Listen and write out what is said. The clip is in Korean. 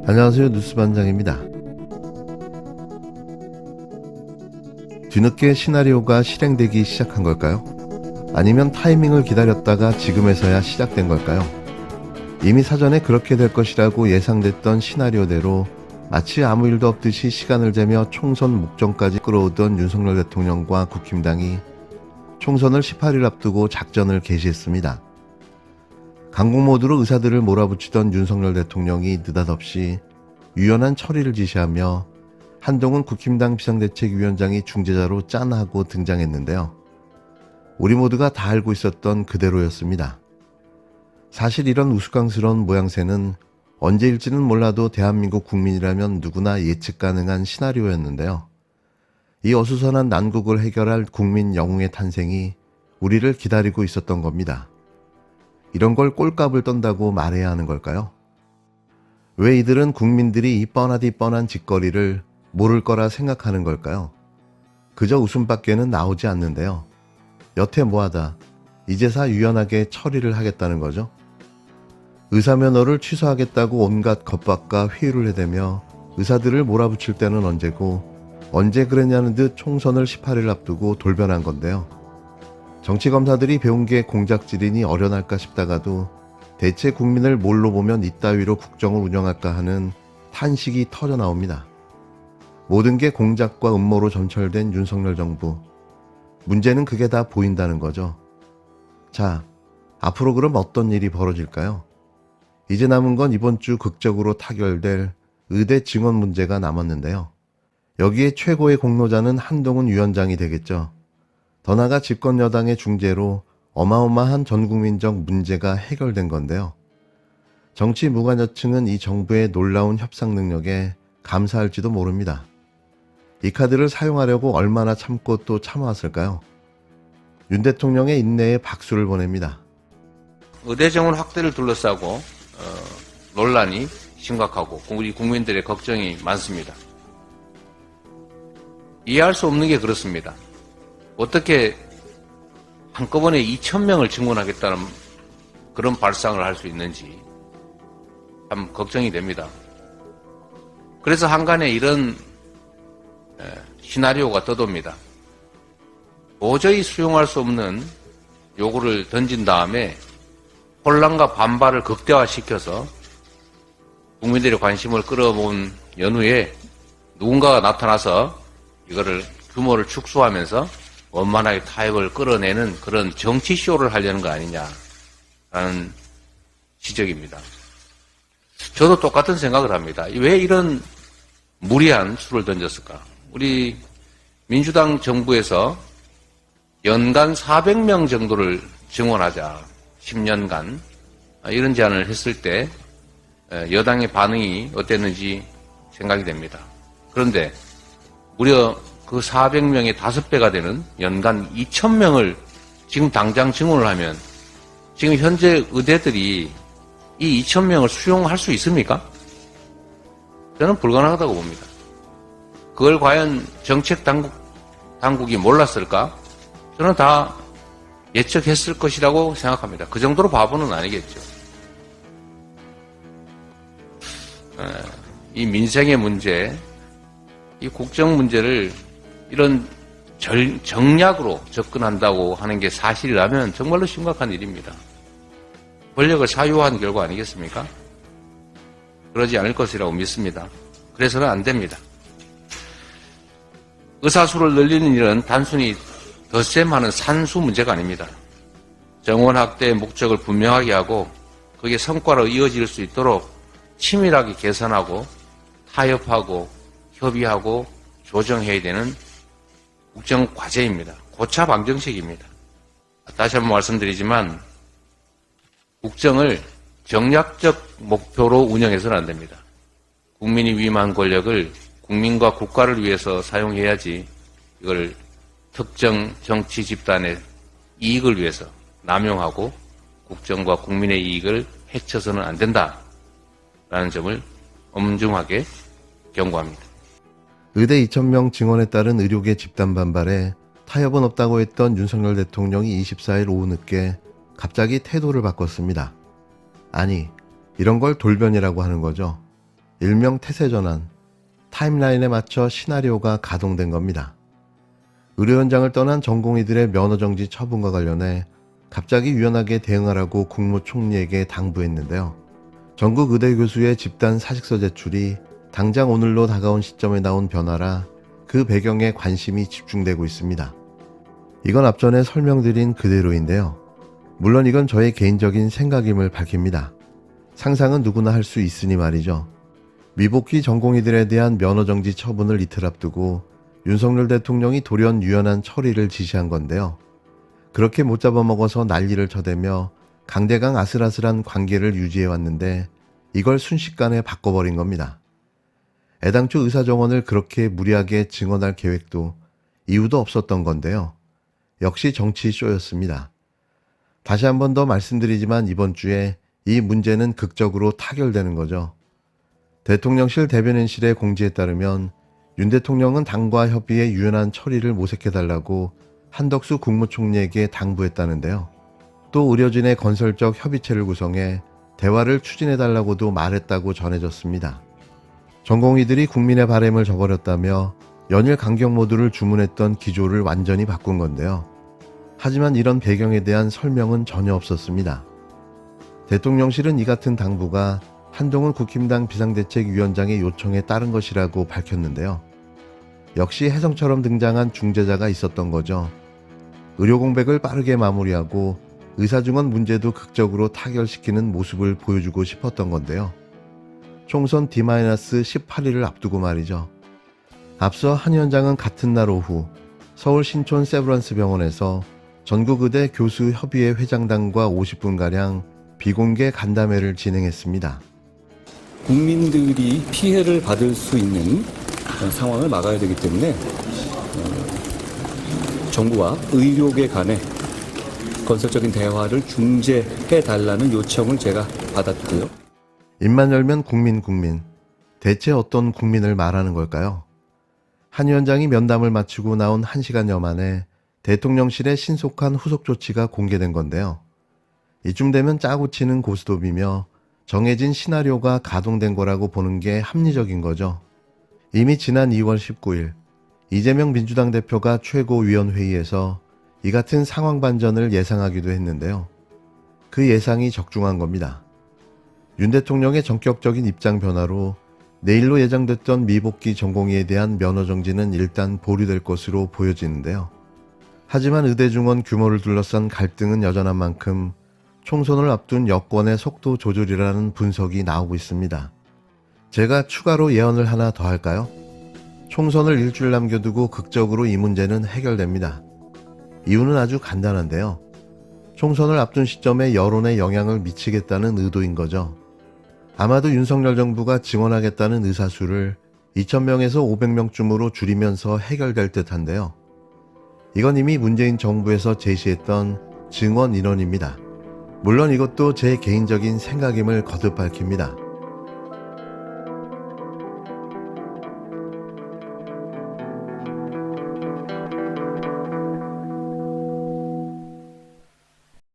안녕하세요. 뉴스반장입니다. 뒤늦게 시나리오가 실행되기 시작한 걸까요? 아니면 타이밍을 기다렸다가 지금에서야 시작된 걸까요? 이미 사전에 그렇게 될 것이라고 예상됐던 시나리오대로 마치 아무 일도 없듯이 시간을 재며 총선 목전까지 끌어오던 윤석열 대통령과 국힘당이 총선을 18일 앞두고 작전을 개시했습니다. 강공 모드로 의사들을 몰아붙이던 윤석열 대통령이 느닷없이 유연한 처리를 지시하며 한동훈 국힘당 비상대책위원장이 중재자로 짠하고 등장했는데요. 우리 모두가 다 알고 있었던 그대로였습니다. 사실 이런 우스꽝스러운 모양새는 언제일지는 몰라도 대한민국 국민이라면 누구나 예측 가능한 시나리오였는데요. 이 어수선한 난국을 해결할 국민 영웅의 탄생이 우리를 기다리고 있었던 겁니다. 이런 걸 꼴값을 떤다고 말해야 하는 걸까요? 왜 이들은 국민들이 이 뻔하디 뻔한 짓거리를 모를 거라 생각하는 걸까요? 그저 웃음밖에는 나오지 않는데요. 여태 뭐하다 이제사 유연하게 처리를 하겠다는 거죠. 의사면허를 취소하겠다고 온갖 겁박과 회유를 해대며 의사들을 몰아붙일 때는 언제고 언제 그랬냐는 듯 총선을 18일 앞두고 돌변한 건데요. 정치검사들이 배운 게 공작질이니 어련할까 싶다가도 대체 국민을 뭘로 보면 이따위로 국정을 운영할까 하는 탄식이 터져나옵니다. 모든 게 공작과 음모로 점철된 윤석열 정부. 문제는 그게 다 보인다는 거죠. 자, 앞으로 그럼 어떤 일이 벌어질까요? 이제 남은 건 이번 주 극적으로 타결될 의대 증원 문제가 남았는데요. 여기에 최고의 공로자는 한동훈 위원장이 되겠죠. 더 나아가 집권 여당의 중재로 어마어마한 전국민적 문제가 해결된 건데요. 정치 무관여층은 이 정부의 놀라운 협상 능력에 감사할지도 모릅니다. 이 카드를 사용하려고 얼마나 참고 또 참아왔을까요? 윤 대통령의 인내에 박수를 보냅니다. 의대 정원 확대를 둘러싸고 논란이 심각하고 우리 국민들의 걱정이 많습니다. 이해할 수 없는 게 그렇습니다. 어떻게 한꺼번에 2,000명을 증원하겠다는 그런 발상을 할 수 있는지 참 걱정이 됩니다. 그래서 한간에 이런 시나리오가 떠돕니다. 도저히 수용할 수 없는 요구를 던진 다음에 혼란과 반발을 극대화시켜서 국민들의 관심을 끌어모은 연후에 누군가가 나타나서 이거를 규모를 축소하면서 원만하게 타협을 끌어내는 그런 정치쇼를 하려는 거 아니냐라는 지적입니다. 저도 똑같은 생각을 합니다. 왜 이런 무리한 수를 던졌을까? 우리 민주당 정부에서 연간 400명 정도를 증원하자. 10년간 이런 제안을 했을 때 여당의 반응이 어땠는지 생각이 됩니다. 그런데 무려 그 400명의 5배가 되는 연간 2,000명을 지금 당장 증원을 하면 지금 현재 의대들이 이 2,000명을 수용할 수 있습니까? 저는 불가능하다고 봅니다. 그걸 과연 정책 당국이 몰랐을까? 저는 다 예측했을 것이라고 생각합니다. 그 정도로 바보는 아니겠죠. 이 민생의 문제, 이 국정 문제를 이런 정략으로 접근한다고 하는 게 사실이라면 정말로 심각한 일입니다. 권력을 사유한 결과 아니겠습니까? 그러지 않을 것이라고 믿습니다. 그래서는 안 됩니다. 의사수를 늘리는 일은 단순히 덧셈하는 산수 문제가 아닙니다. 정원 확대의 목적을 분명하게 하고 그게 성과로 이어질 수 있도록 치밀하게 개선하고 타협하고 협의하고 조정해야 되는 국정 과제입니다. 고차 방정식입니다. 다시 한번 말씀드리지만 국정을 정략적 목표로 운영해서는 안 됩니다. 국민이 위임한 권력을 국민과 국가를 위해서 사용해야지 이걸 특정 정치 집단의 이익을 위해서 남용하고 국정과 국민의 이익을 해쳐서는 안 된다라는 점을 엄중하게 경고합니다. 의대 2,000명 증원에 따른 의료계 집단 반발에 타협은 없다고 했던 윤석열 대통령이 24일 오후 늦게 갑자기 태도를 바꿨습니다. 아니, 이런 걸 돌변이라고 하는 거죠. 일명 태세전환, 타임라인에 맞춰 시나리오가 가동된 겁니다. 의료 현장을 떠난 전공의들의 면허정지 처분과 관련해 갑자기 유연하게 대응하라고 국무총리에게 당부했는데요. 전국 의대 교수의 집단 사직서 제출이 당장 오늘로 다가온 시점에 나온 변화라 그 배경에 관심이 집중되고 있습니다. 이건 앞전에 설명드린 그대로인데요. 물론 이건 저의 개인적인 생각임을 밝힙니다. 상상은 누구나 할 수 있으니 말이죠. 미복귀 전공의들에 대한 면허정지 처분을 이틀 앞두고 윤석열 대통령이 돌연 유연한 처리를 지시한 건데요. 그렇게 못 잡아먹어서 난리를 쳐대며 강대강 아슬아슬한 관계를 유지해왔는데 이걸 순식간에 바꿔버린 겁니다. 애당초 의사정원을 그렇게 무리하게 증원할 계획도 이유도 없었던 건데요. 역시 정치 쇼였습니다. 다시 한 번 더 말씀드리지만 이번 주에 이 문제는 극적으로 타결되는 거죠. 대통령실 대변인실의 공지에 따르면 윤 대통령은 당과 협의에 유연한 처리를 모색해달라고 한덕수 국무총리에게 당부했다는데요. 또 의료진의 건설적 협의체를 구성해 대화를 추진해달라고도 말했다고 전해졌습니다. 전공의들이 국민의 바람을 저버렸다며 연일 강경 모드를 주문했던 기조를 완전히 바꾼 건데요. 하지만 이런 배경에 대한 설명은 전혀 없었습니다. 대통령실은 이 같은 당부가 한동훈 국힘당 비상대책위원장의 요청에 따른 것이라고 밝혔는데요. 역시 혜성처럼 등장한 중재자가 있었던 거죠. 의료 공백을 빠르게 마무리하고 의사증원 문제도 극적으로 타결시키는 모습을 보여주고 싶었던 건데요. 총선 D-18일을 앞두고 말이죠. 앞서 한 위원장은 같은 날 오후 서울 신촌 세브란스 병원에서 전국의대 교수협의회 회장단과 50분가량 비공개 간담회를 진행했습니다. 국민들이 피해를 받을 수 있는 상황을 막아야 되기 때문에 정부와 의료계 간에 건설적인 대화를 중재해달라는 요청을 제가 받았고요. 입만 열면 국민. 대체 어떤 국민을 말하는 걸까요? 한 위원장이 면담을 마치고 나온 1시간여 만에 대통령실의 신속한 후속 조치가 공개된 건데요. 이쯤 되면 짜고 치는 고스톱이며 정해진 시나리오가 가동된 거라고 보는 게 합리적인 거죠. 이미 지난 2월 19일 이재명 민주당 대표가 최고위원회의에서 이 같은 상황 반전을 예상하기도 했는데요. 그 예상이 적중한 겁니다. 윤 대통령의 전격적인 입장 변화로 내일로 예정됐던 미복귀 전공의에 대한 면허정지는 일단 보류될 것으로 보여지는데요. 하지만 의대 증원 규모를 둘러싼 갈등은 여전한 만큼 총선을 앞둔 여권의 속도 조절이라는 분석이 나오고 있습니다. 제가 추가로 예언을 하나 더 할까요? 총선을 일주일 남겨두고 극적으로 이 문제는 해결됩니다. 이유는 아주 간단한데요. 총선을 앞둔 시점에 여론에 영향을 미치겠다는 의도인 거죠. 아마도 윤석열 정부가 증원하겠다는 의사수를 2,000명에서 500명쯤으로 줄이면서 해결될 듯한데요. 이건 이미 문재인 정부에서 제시했던 증원 인원입니다. 물론 이것도 제 개인적인 생각임을 거듭 밝힙니다.